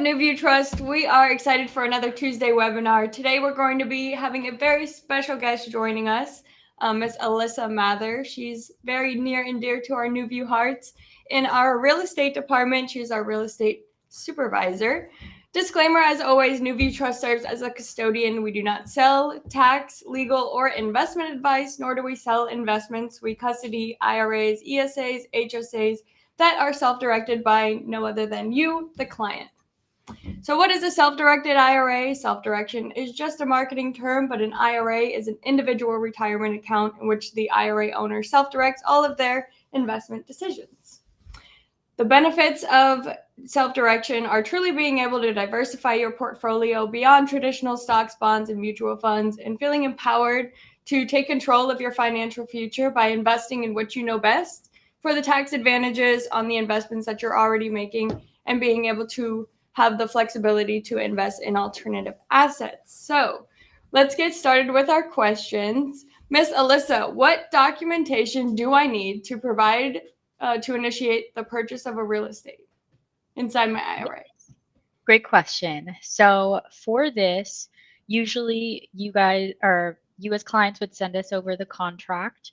New View Trust? We are excited for another Tuesday webinar. Today we're going to be having a very special guest joining us, Miss Alyssa Mather. She's very near and dear to our New View hearts. In our real estate department, she's our real estate supervisor. Disclaimer, as always, New View Trust serves as a custodian. We do not sell tax, legal, or investment advice, nor do we sell investments. We custody IRAs, ESAs, HSAs, that are self-directed by no other than you, the client. So what is a self-directed IRA? Self-direction is just a marketing term, but an IRA is an individual retirement account in which the IRA owner self-directs all of their investment decisions. The benefits of self-direction are truly being able to diversify your portfolio beyond traditional stocks, bonds, and mutual funds, and feeling empowered to take control of your financial future by investing in what you know best, for the tax advantages on the investments that you're already making, and being able to have the flexibility to invest in alternative assets. So let's get started with our questions. Miss Alyssa, what documentation do I need to provide to initiate the purchase of a real estate inside my IRA? Great question. So for this, usually you as clients would send us over the contract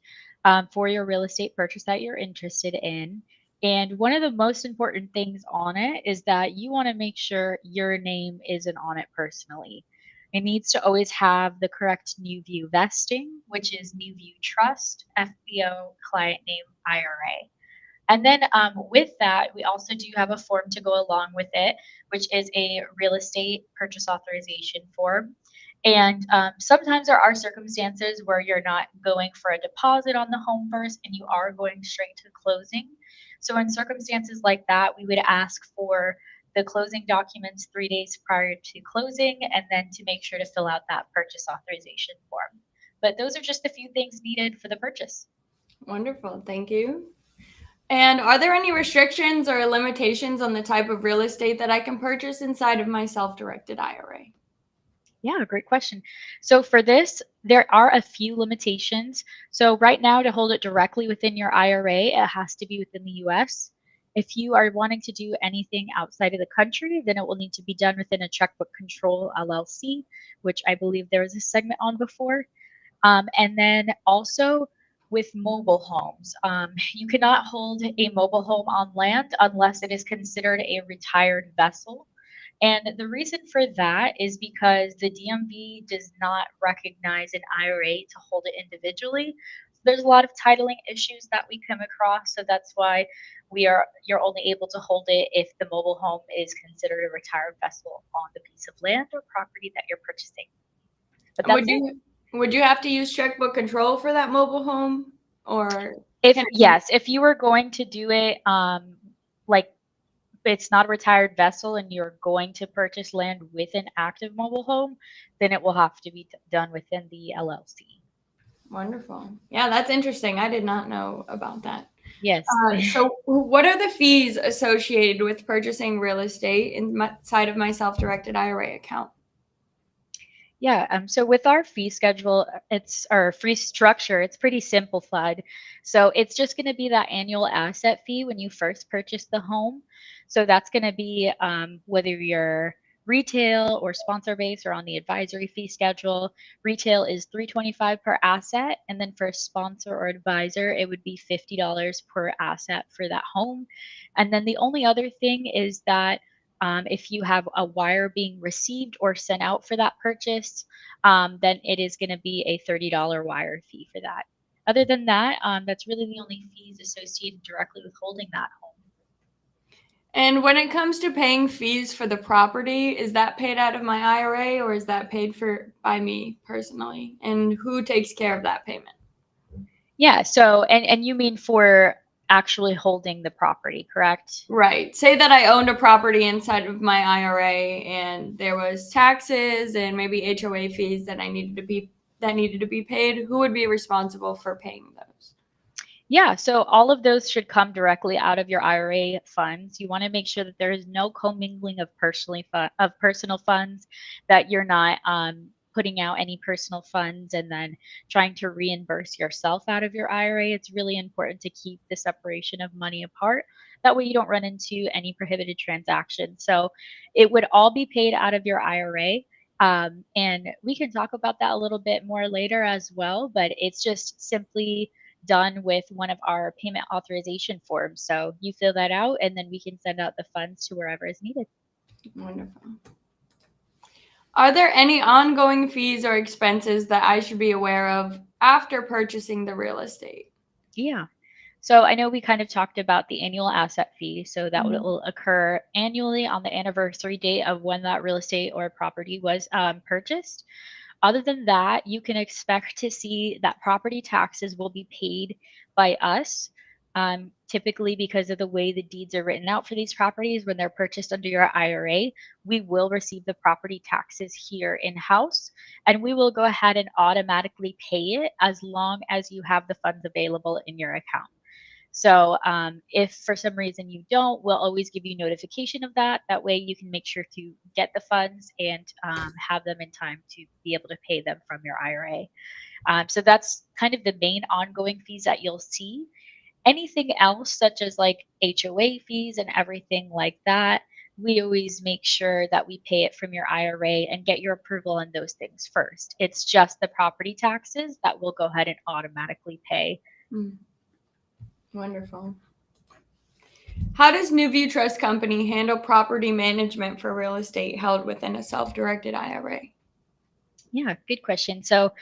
for your real estate purchase that you're interested in. And one of the most important things on it is that you want to make sure your name isn't on it personally. It needs to always have the correct New View vesting, which is New View Trust, FBO, client name, IRA. And then with that, we also do have a form to go along with it, which is a real estate purchase authorization form. And sometimes there are circumstances where you're not going for a deposit on the home first and you are going straight to closing. So in circumstances like that, we would ask for the closing documents 3 days prior to closing, and then to make sure to fill out that purchase authorization form. But those are just a few things needed for the purchase. Wonderful. Thank you. And are there any restrictions or limitations on the type of real estate that I can purchase inside of my self-directed IRA? Yeah, great question. So for this, there are a few limitations. So right now, to hold it directly within your IRA, it has to be within the US. If you are wanting to do anything outside of the country, then it will need to be done within a checkbook control LLC, which I believe there was a segment on before. And then also with mobile homes, you cannot hold a mobile home on land unless it is considered a retired vessel. And the reason for that is because the DMV does not recognize an IRA to hold it individually. There's a lot of titling issues that we come across, so that's why you're only able to hold it if the mobile home is considered a retired vessel on the piece of land or property that you're purchasing. But that's it. Would you have to use checkbook control for that mobile home, or If can yes, if you were going to do it, like it's not a retired vessel and you're going to purchase land with an active mobile home, then it will have to be done within the LLC. Wonderful. Yeah, that's interesting. I did not know about that. Yes. So, what are the fees associated with purchasing real estate inside of my self-directed IRA account? Yeah, so with our fee schedule, it's our fee structure, it's pretty simplified. So it's just going to be that annual asset fee when you first purchase the home. So that's going to be whether you're retail or sponsor based or on the advisory fee schedule. Retail is $325 per asset, and then for a sponsor or advisor, it would be $50 per asset for that home. And then the only other thing is that if you have a wire being received or sent out for that purchase, then it is going to be a $30 wire fee for that. Other than that, that's really the only fees associated directly with holding that home. And when it comes to paying fees for the property, is that paid out of my IRA or is that paid for by me personally? And who takes care of that payment? Yeah. So, and you mean for actually holding the property, correct? Right. Say that I owned a property inside of my IRA and there was taxes and maybe HOA fees that needed to be paid. Who would be responsible for paying those? Yeah, so all of those should come directly out of your IRA funds. You want to make sure that there is no commingling of personal funds, that you're not putting out any personal funds and then trying to reimburse yourself out of your IRA. It's really important to keep the separation of money apart That way you don't run into any prohibited transactions. So it would all be paid out of your IRA. And we can talk about that a little bit more later as well, but it's just simply done with one of our payment authorization forms. So you fill that out and then we can send out the funds to wherever is needed. Wonderful. Are there any ongoing fees or expenses that I should be aware of after purchasing the real estate? Yeah. So I know we kind of talked about the annual asset fee. So that Mhm. will occur annually on the anniversary date of when that real estate or property was purchased. Other than that, you can expect to see that property taxes will be paid by us. Typically, because of the way the deeds are written out for these properties, when they're purchased under your IRA, we will receive the property taxes here in house, and we will go ahead and automatically pay it as long as you have the funds available in your account. So if for some reason you don't, we'll always give you notification of that. That way you can make sure to get the funds and have them in time to be able to pay them from your IRA. So that's kind of the main ongoing fees that you'll see. Anything else, such as like HOA fees and everything like that, we always make sure that we pay it from your IRA and get your approval on those things first. It's just the property taxes that we'll go ahead and automatically pay. Mm, wonderful. How does New View Trust Company handle property management for real estate held within a self directed IRA? Yeah, good question. So,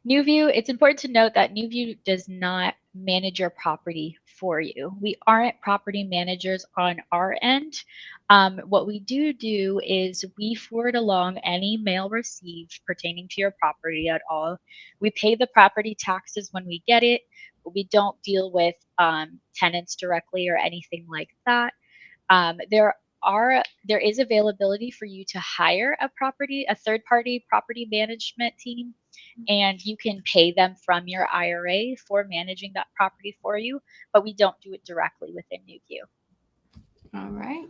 NewView, it's important to note that NewView does not manage your property for you. We aren't property managers on our end. What we do is we forward along any mail received pertaining to your property at all. We pay the property taxes when we get it, but we don't deal with tenants directly or anything like that. There is availability for you to hire a third party property management team, and you can pay them from your IRA for managing that property for you, but we don't do it directly within NewView. All right.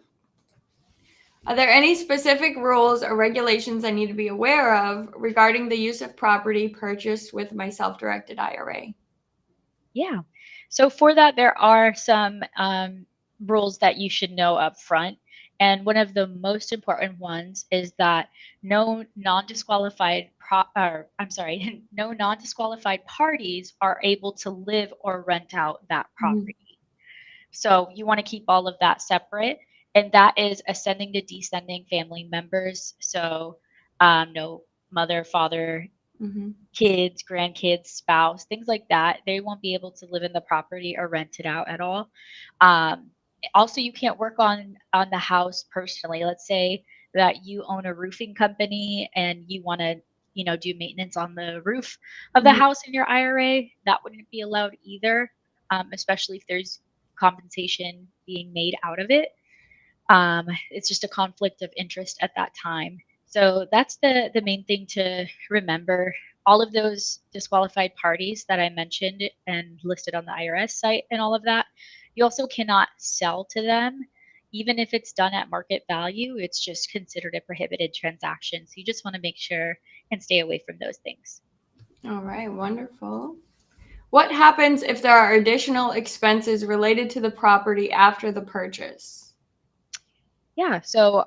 Are there any specific rules or regulations I need to be aware of regarding the use of property purchased with my self directed IRA? Yeah. So for that, there are some rules that you should know up front. And one of the most important ones is that no non-disqualified or I'm sorry, no non-disqualified parties are able to live or rent out that Mhm. property. So you want to keep all of that separate, and that is ascending to descending family members. So no mother, father, Mhm. kids, grandkids, spouse, things like that, they won't be able to live in the property or rent it out at all. Um, Also, you can't work on the house personally. Let's say that you own a roofing company and you want to, do maintenance on the roof of the Mhm. house in your IRA. That wouldn't be allowed either, especially if there's compensation being made out of it. It's just a conflict of interest at that time. So that's the main thing to remember. All of those disqualified parties that I mentioned and listed on the IRS site and all of that, you also cannot sell to them. Even if it's done at market value, it's just considered a prohibited transaction. So you just want to make sure and stay away from those things. All right, wonderful. What happens if there are additional expenses related to the property after the purchase? Yeah, so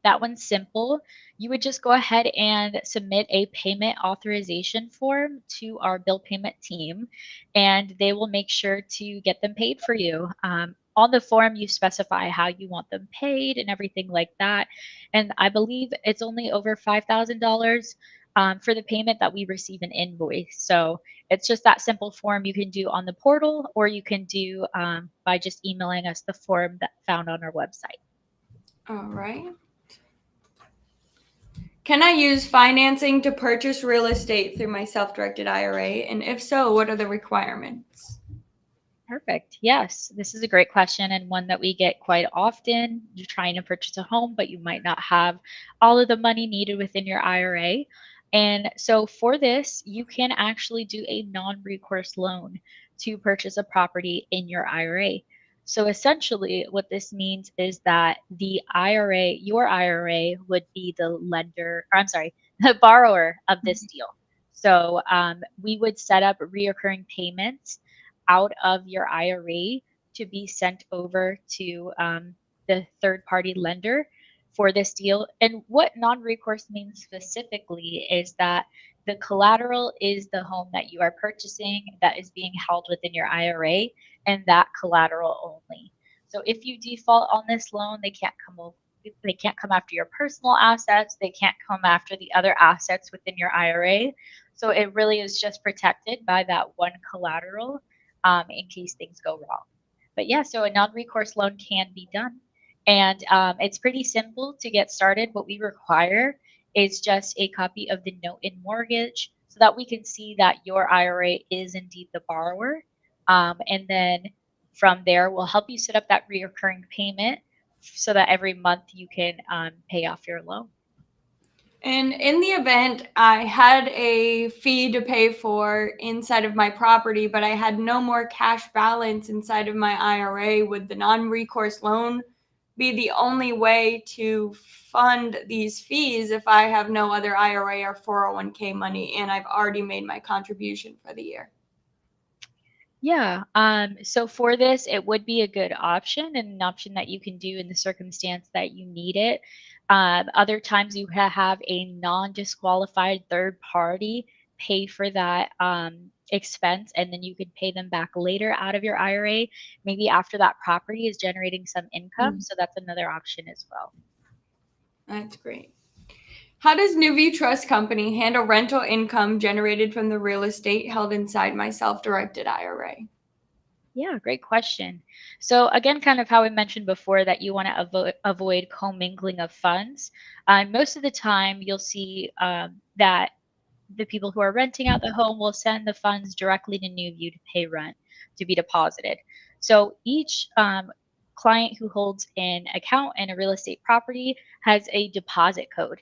that one's simple. You would just go ahead and submit a payment authorization form to our bill payment team, and they will make sure to get them paid for you. On the form, you specify how you want them paid and everything like that. And I believe it's only over $5,000 for the payment that we receive an invoice. So it's just that simple form you can do on the portal, or you can do by just emailing us the form that found on our website. All right. Can I use financing to purchase real estate through my self directed IRA? And if so, what are the requirements? Perfect. Yes, this is a great question and one that we get quite often. You're trying to purchase a home, but you might not have all of the money needed within your IRA. And so for this, you can actually do a non recourse loan to purchase a property in your IRA. So essentially, what this means is that the IRA, your IRA, would be the lender, or I'm sorry, the borrower of this deal. So we would set up reoccurring payments out of your IRA to be sent over to the third party lender for this deal. And what non recourse means specifically is that the collateral is the home that you are purchasing that is being held within your IRA, and that collateral only. So if you default on this loan, they can't come after your personal assets, they can't come after the other assets within your IRA. So it really is just protected by that one collateral in case things go wrong. But yeah, so a non-recourse loan can be done. And it's pretty simple to get started. What we require is just a copy of the note and mortgage so that we can see that your IRA is indeed the borrower. And then from there, we'll help you set up that reoccurring payment so that every month you can pay off your loan. And in the event I had a fee to pay for inside of my property, but I had no more cash balance inside of my IRA, would the non recourse loan be the only way to fund these fees if I have no other IRA or 401k money and I've already made my contribution for the year? Yeah. So for this, it would be a good option and an option that you can do in the circumstance that you need it. Other times you have a non-disqualified third party pay for that expense, and then you could pay them back later out of your IRA, maybe after that property is generating some income. So that's another option as well. That's great. How does Newview Trust Company handle rental income generated from the real estate held inside my self directed IRA? Yeah, great question. So again, kind of how I mentioned before that you want to avoid commingling of funds. Most of the time, you'll see that the people who are renting out the home will send the funds directly to NewView to pay rent to be deposited. So each client who holds an account in a real estate property has a deposit code.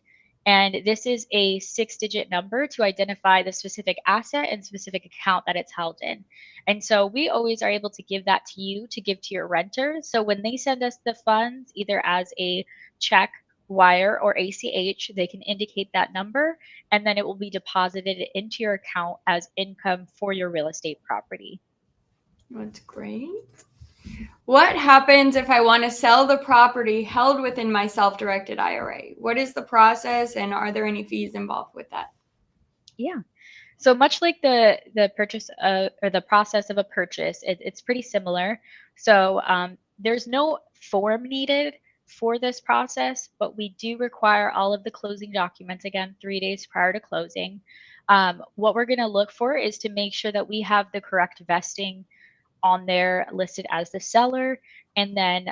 And this is a 6-digit number to identify the specific asset and specific account that it's held in. And so we always are able to give that to you to give to your renter. So when they send us the funds, either as a check, wire, or ACH, they can indicate that number, and then it will be deposited into your account as income for your real estate property. That's great. What happens if I want to sell the property held within my self directed IRA? What is the process and are there any fees involved with that? Yeah. So much like the purchase or the process of a purchase, it's pretty similar. So there's no form needed for this process, but we do require all of the closing documents again 3 days prior to closing. What we're going to look for is to make sure that we have the correct vesting on there listed as the seller. And then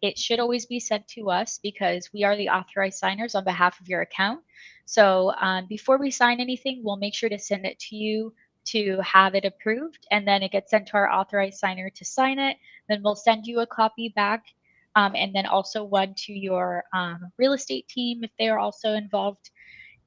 it should always be sent to us because we are the authorized signers on behalf of your account. So before we sign anything, we'll make sure to send it to you to have it approved. And then it gets sent to our authorized signer to sign it. Then we'll send you a copy back. And then also one to your real estate team if they are also involved,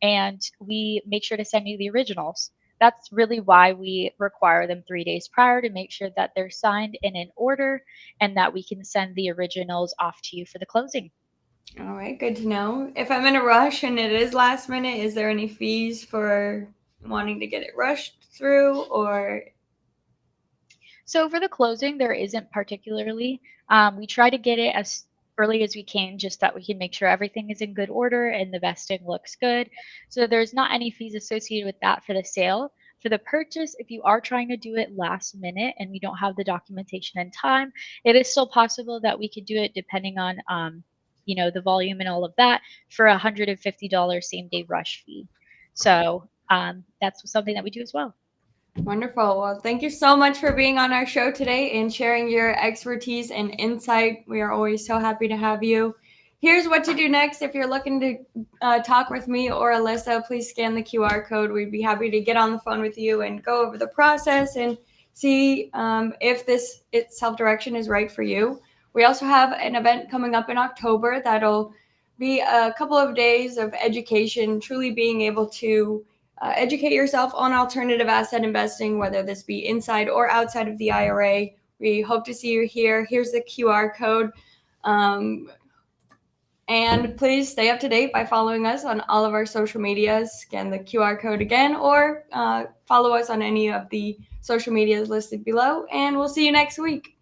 and we make sure to send you the originals. That's really why we require them 3 days prior to make sure that they're signed and in order and that we can send the originals off to you for the closing. All right, good to know. If I'm in a rush and it is last minute, is there any fees for wanting to get it rushed through or? So for the closing, there isn't particularly. We try to get it as early as we can, just that we can make sure everything is in good order and the vesting looks good. So there's not any fees associated with that for the sale. For the purchase, if you are trying to do it last minute and we don't have the documentation in time, it is still possible that we could do it depending on the volume and all of that for $150 same day rush fee. So that's something that we do as well. Wonderful. Well, thank you so much for being on our show today and sharing your expertise and insight. We are always so happy to have you. Here's what to do next. If you're looking to talk with me or Alyssa, please scan the QR code. We'd be happy to get on the phone with you and go over the process and see if this self-direction is right for you. We also have an event coming up in October that'll be a couple of days of education, truly being able to educate yourself on alternative asset investing, whether this be inside or outside of the IRA. We hope to see you here. Here's the QR code. And please stay up to date by following us on all of our social medias. Scan the QR code again or follow us on any of the social medias listed below. And we'll see you next week.